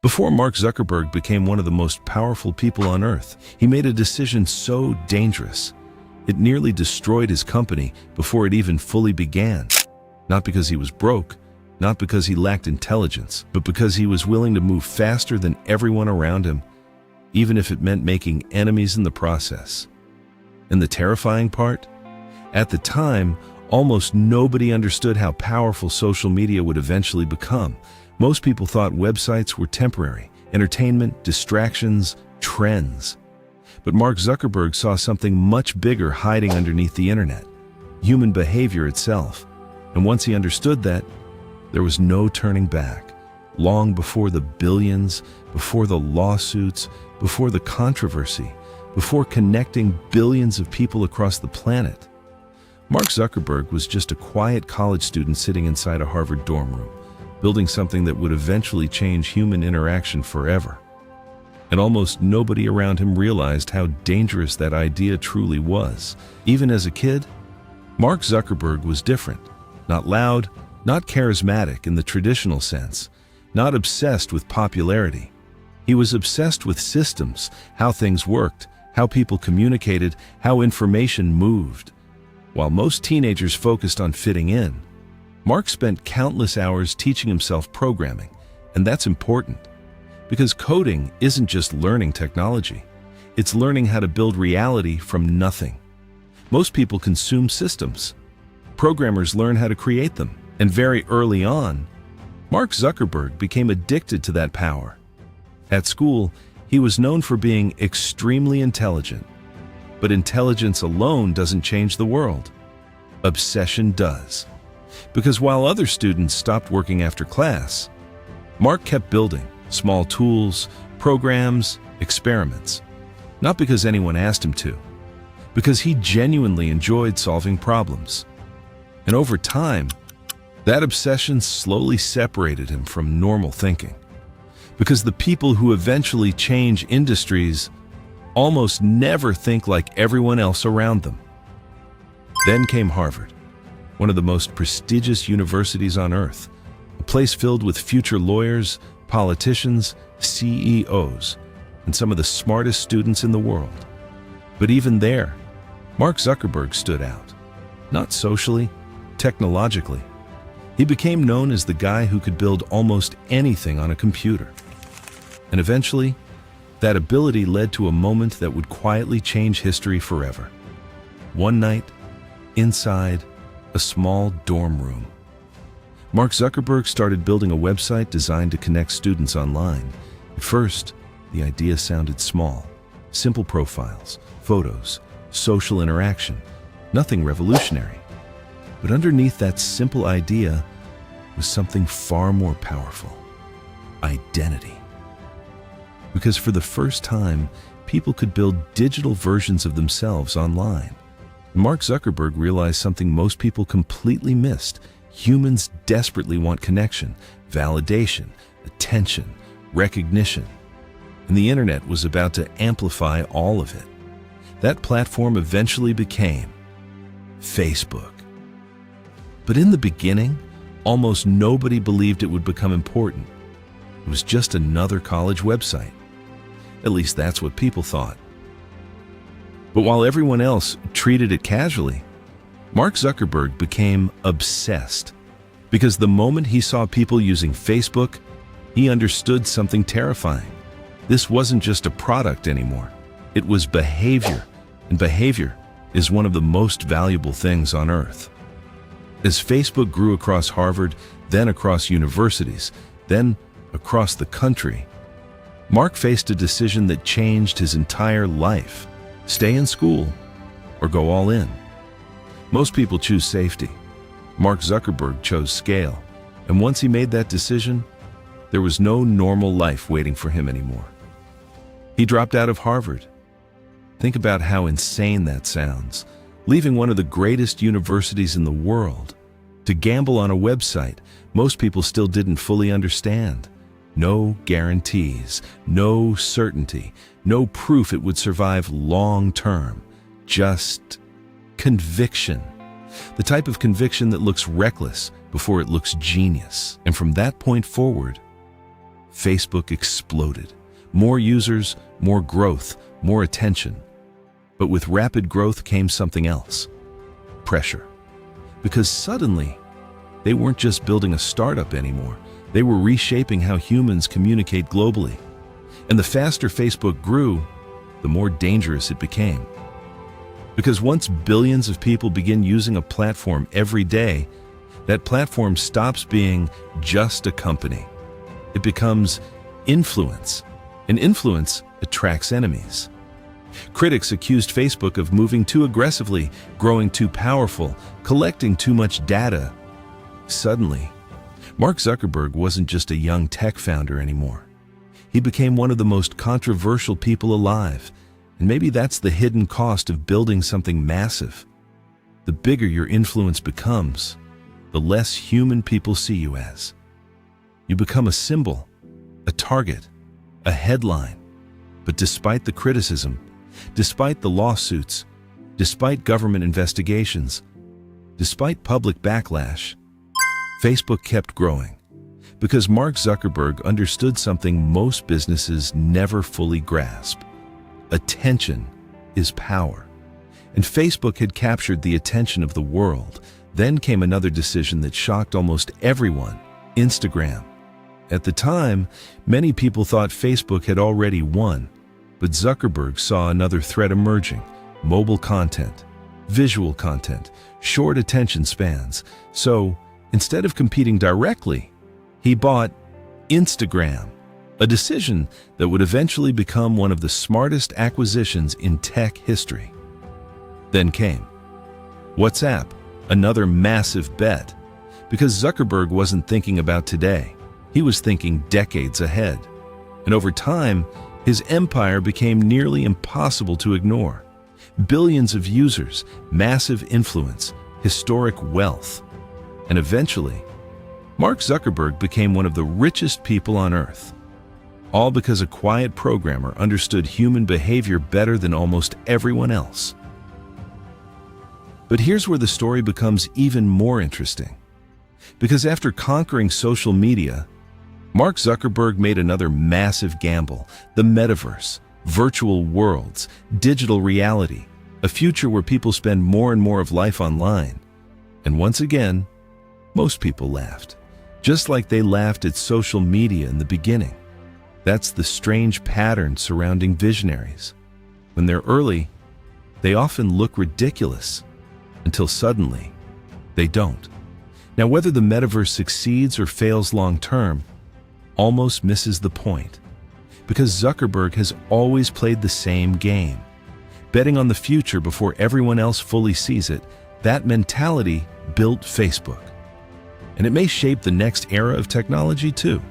Before Mark Zuckerberg became one of the most powerful people on earth, he made a decision so dangerous. It nearly destroyed his company before it even fully began. Not because he was broke, not because he lacked intelligence, but because he was willing to move faster than everyone around him, even if it meant making enemies in the process. And the terrifying part? At the time, almost nobody understood how powerful social media would eventually become. Most people thought websites were temporary, entertainment, distractions, trends. But Mark Zuckerberg saw something much bigger hiding underneath the internet: human behavior itself. And once he understood that, there was no turning back. Long before the billions, before the lawsuits, before the controversy, before connecting billions of people across the planet, Mark Zuckerberg was just a quiet college student sitting inside a Harvard dorm room, building something that would eventually change human interaction forever. And almost nobody around him realized how dangerous that idea truly was. Even as a kid, Mark Zuckerberg was different. Not loud, not charismatic in the traditional sense, not obsessed with popularity. He was obsessed with systems, how things worked, how people communicated, how information moved. While most teenagers focused on fitting in, Mark spent countless hours teaching himself programming, and that's important. Because coding isn't just learning technology, it's learning how to build reality from nothing. Most people consume systems. Programmers learn how to create them, and very early on, Mark Zuckerberg became addicted to that power. At school, he was known for being extremely intelligent, but intelligence alone doesn't change the world. Obsession does. Because while other students stopped working after class, Mark kept building small tools, programs, experiments. Not because anyone asked him to, because he genuinely enjoyed solving problems. And over time, that obsession slowly separated him from normal thinking. Because the people who eventually change industries almost never think like everyone else around them. Then came Harvard, one of the most prestigious universities on earth, a place filled with future lawyers, politicians, CEOs, and some of the smartest students in the world. But even there, Mark Zuckerberg stood out. Not socially, technologically. He became known as the guy who could build almost anything on a computer. And eventually, that ability led to a moment that would quietly change history forever. One night, inside a small dorm room, Mark Zuckerberg started building a website designed to connect students online. At first, the idea sounded small. Simple profiles, photos, social interaction, nothing revolutionary. But underneath that simple idea was something far more powerful: identity. Because for the first time, people could build digital versions of themselves online. Mark Zuckerberg realized something most people completely missed. Humans desperately want connection, validation, attention, recognition. And the internet was about to amplify all of it. That platform eventually became Facebook. But in the beginning, almost nobody believed it would become important. It was just another college website. At least that's what people thought. But while everyone else treated it casually, Mark Zuckerberg became obsessed. Because the moment he saw people using Facebook, he understood something terrifying. This wasn't just a product anymore. It was behavior, and behavior is one of the most valuable things on earth. As Facebook grew across Harvard, then across universities, then across the country, Mark faced a decision that changed his entire life: stay in school or go all in. Most people choose safety. Mark Zuckerberg chose scale, and once he made that decision, there was no normal life waiting for him anymore. He dropped out of Harvard. Think about how insane that sounds. Leaving one of the greatest universities in the world to gamble on a website most people still didn't fully understand. No guarantees, no certainty, no proof it would survive long term. Just conviction. The type of conviction that looks reckless before it looks genius. And from that point forward, Facebook exploded. More users, more growth, more attention. But with rapid growth came something else: pressure. Because suddenly, they weren't just building a startup anymore. They were reshaping how humans communicate globally. And the faster Facebook grew, the more dangerous it became. Because once billions of people begin using a platform every day, that platform stops being just a company. It becomes influence, and influence attracts enemies. Critics accused Facebook of moving too aggressively, growing too powerful, collecting too much data. Suddenly, Mark Zuckerberg wasn't just a young tech founder anymore. He became one of the most controversial people alive, and maybe that's the hidden cost of building something massive. The bigger your influence becomes, the less human people see you as. You become a symbol, a target, a headline. But despite the criticism, despite the lawsuits, despite government investigations, despite public backlash, Facebook kept growing. Because Mark Zuckerberg understood something most businesses never fully grasp. Attention is power. And Facebook had captured the attention of the world. Then came another decision that shocked almost everyone: Instagram. At the time, many people thought Facebook had already won, but Zuckerberg saw another threat emerging: mobile content, visual content, short attention spans. So, instead of competing directly, he bought Instagram, a decision that would eventually become one of the smartest acquisitions in tech history. Then came WhatsApp, another massive bet. Because Zuckerberg wasn't thinking about today, he was thinking decades ahead. And over time, his empire became nearly impossible to ignore. Billions of users, massive influence, historic wealth. And eventually, Mark Zuckerberg became one of the richest people on Earth. All because a quiet programmer understood human behavior better than almost everyone else. But here's where the story becomes even more interesting. Because after conquering social media, Mark Zuckerberg made another massive gamble: the metaverse, virtual worlds, digital reality, a future where people spend more and more of life online. And once again, most people laughed, just like they laughed at social media in the beginning. That's the strange pattern surrounding visionaries. When they're early, they often look ridiculous, until suddenly, they don't. Now, whether the metaverse succeeds or fails long-term almost misses the point, because Zuckerberg has always played the same game, betting on the future before everyone else fully sees it. That mentality built Facebook. And it may shape the next era of technology too.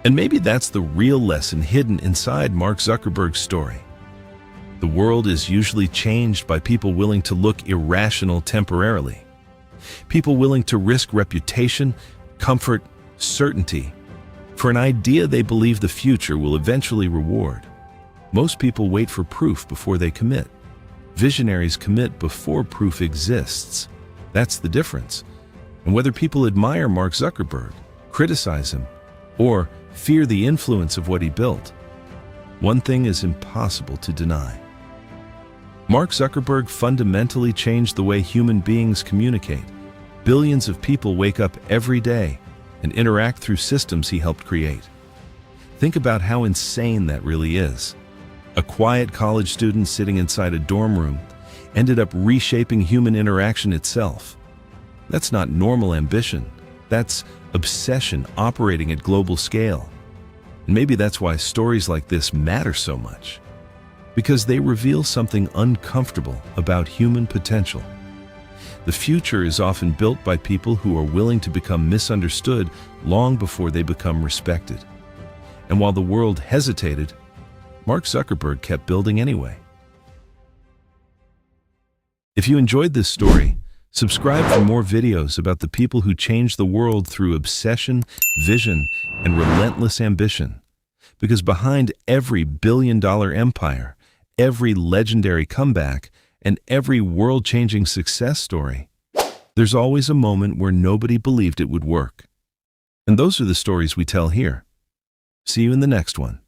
And maybe that's the real lesson hidden inside Mark Zuckerberg's story. The world is usually changed by people willing to look irrational temporarily. People willing to risk reputation, comfort, certainty, for an idea they believe the future will eventually reward. Most people wait for proof before they commit. Visionaries commit before proof exists. That's the difference. And whether people admire Mark Zuckerberg, criticize him, or fear the influence of what he built, one thing is impossible to deny. Mark Zuckerberg fundamentally changed the way human beings communicate. Billions of people wake up every day and interact through systems he helped create. Think about how insane that really is. A quiet college student sitting inside a dorm room ended up reshaping human interaction itself. That's not normal ambition. That's obsession operating at global scale. And maybe that's why stories like this matter so much. Because they reveal something uncomfortable about human potential. The future is often built by people who are willing to become misunderstood long before they become respected. And while the world hesitated, Mark Zuckerberg kept building anyway. If you enjoyed this story, subscribe for more videos about the people who changed the world through obsession, vision, and relentless ambition. Because behind every billion-dollar empire, every legendary comeback, and every world-changing success story, there's always a moment where nobody believed it would work. And those are the stories we tell here. See you in the next one.